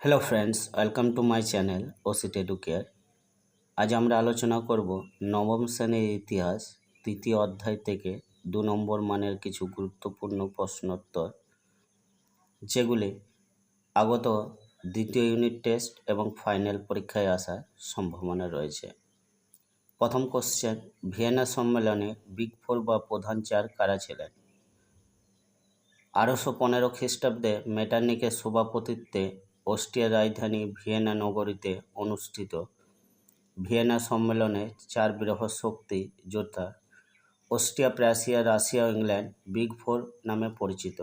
Hello friends, welcome to my channel Osit Educare. আজ আমরা আলোচনা করব নবম শ্রেণীর ইতিহাস তৃতীয় অধ্যায় থেকে 2 নম্বর মানের কিছু গুরুত্বপূর্ণ প্রশ্নোত্তর, যেগুলি আগত দ্বিতীয় ইউনিট টেস্ট এবং ফাইনাল পরীক্ষায় আসার সম্ভাবনা রয়েছে। প্রথম কোশ্চেন, ভিয়েনা সম্মেলনে বিগ ফোর বা প্রধান চার কারা ছিলেন? 1815 খ্রিস্টাব্দে মেটার্নিকের সভাপতিত্বে অস্ট্রিয়ার রাজধানী ভিয়েনা নগরীতে অনুষ্ঠিত ভিয়েনা সম্মেলনে চার বৃহৎ শক্তি যথা অস্ট্রিয়া, প্রাশিয়া, রাশিয়া ও ইংল্যান্ড বিগ ফোর নামে পরিচিত।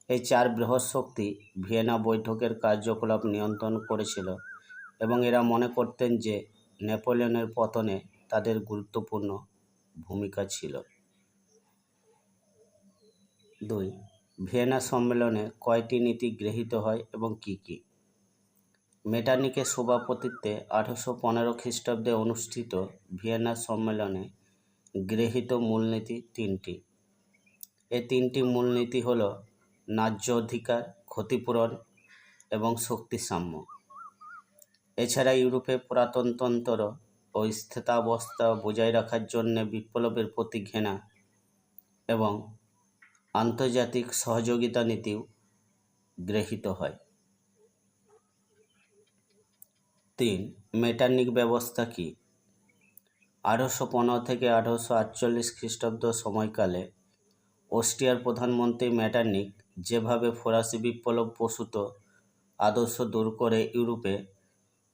এই চার বৃহৎ শক্তি ভিয়েনা বৈঠকের কার্যকলাপ নিয়ন্ত্রণ করেছিল এবং এরা মনে করতেন যে নেপোলিয়নের পতনে তাদের গুরুত্বপূর্ণ ভূমিকা ছিল। 2. ভিয়েনা সম্মেলনে কয়টি নীতি গৃহীত হয় এবং কি কি? মেটার্নিকের সভাপতিত্বে 1815 খ্রিস্টাব্দে অনুষ্ঠিত ভিয়েনা সম্মেলনে গৃহীত মূলনীতি তিনটি। এই তিনটি মূলনীতি হল ন্যায্য অধিকার, ক্ষতিপূরণ এবং শক্তিসাম্য। এছাড়া ইউরোপে পুরাতনতন্ত্র ও স্থিতাবস্থা বজায় রাখার জন্য বিপ্লবের প্রতি ঘৃণা এবং আন্তর্জাতিক সহযোগিতা নীতিও গৃহীত হয়। 3. মেটার্নিক ব্যবস্থা কি? 1815 থেকে 1848 খ্রিস্টাব্দ সময়কালে অস্ট্রিয়ার প্রধানমন্ত্রী মেটার্নিক যেভাবে ফরাসি বিপ্লব প্রসূত আদর্শ দূর করে ইউরোপে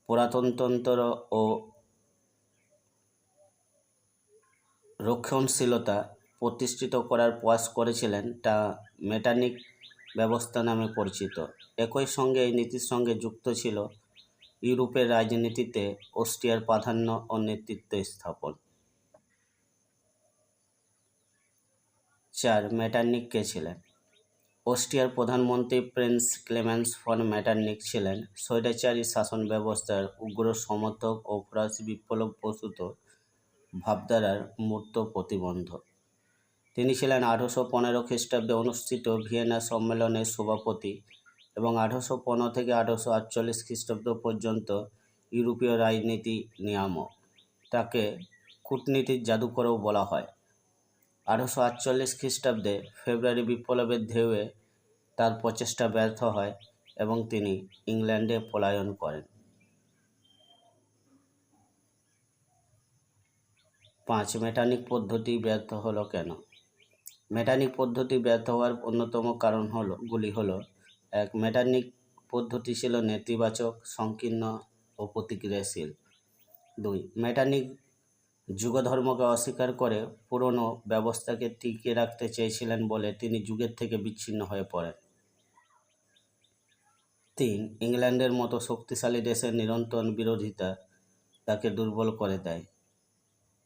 পুরাতনতন্ত্র ও রক্ষণশীলতা প্রতিষ্ঠিত করার প্রয়াস করেছিলেন তা মেটার্নিক ব্যবস্থা নামে পরিচিত। একই সঙ্গে এই নীতির সঙ্গে যুক্ত ছিল ইউরোপের রাজনীতিতে অস্ট্রিয়ার প্রাধান্য ও নেতৃত্ব স্থাপন। 4. মেটার্নিক কে ছিলেন? অস্ট্রিয়ার প্রধানমন্ত্রী প্রিন্স ক্লেমেন্স ফন মেটার্নিক ছিলেন স্বৈরাচারী শাসন ব্যবস্থার উগ্র সমর্থক ও ফরাসি বিপ্লব প্রসূত ভাবধারার মূর্ত প্রতিবন্ধক। তিনি ছিলেন 1815 খ্রিস্টাব্দে অনুষ্ঠিত ভিয়েনা সম্মেলনের সভাপতি এবং 1815 থেকে 1848 খ্রিস্টাব্দ পর্যন্ত ইউরোপীয় রাজনীতি নিয়ামক। তাকে কূটনীতির জাদুকরও বলা হয়। 1848 খ্রিস্টাব্দে ফেব্রুয়ারি বিপ্লবের ঢেউয়ে তার প্রচেষ্টা ব্যর্থ হয় এবং তিনি ইংল্যান্ডে পলায়ন করেন। 5. মেটার্নিক পদ্ধতি ব্যর্থ হলো কেন? মেটার্নিক পদ্ধতি ব্যর্থ হওয়ার অন্যতম কারণগুলি হলো: 1. মেটার্নিক পদ্ধতি ছিল নেতিবাচক, সংকীর্ণ ও প্রতিক্রিয়াশীল। 2. মেটার্নিক যুগধর্মকে অস্বীকার করে পুরনো ব্যবস্থাকে টিকিয়ে রাখতে চেয়েছিলেন বলে তিনি যুগের থেকে বিচ্ছিন্ন হয়ে পড়েন। 3. ইংল্যান্ডের মতো শক্তিশালী দেশের নিরন্তর বিরোধিতা তাকে দুর্বল করে দেয়।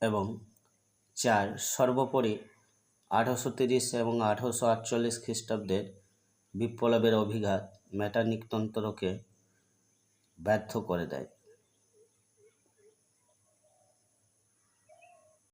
এবং 4. সর্বোপরি 1830 এবং 1848 খ্রিস্টাব্দের বিপ্লবের অভিঘাত মেটার্নিক তন্ত্রকে ব্যর্থ করে দেয়।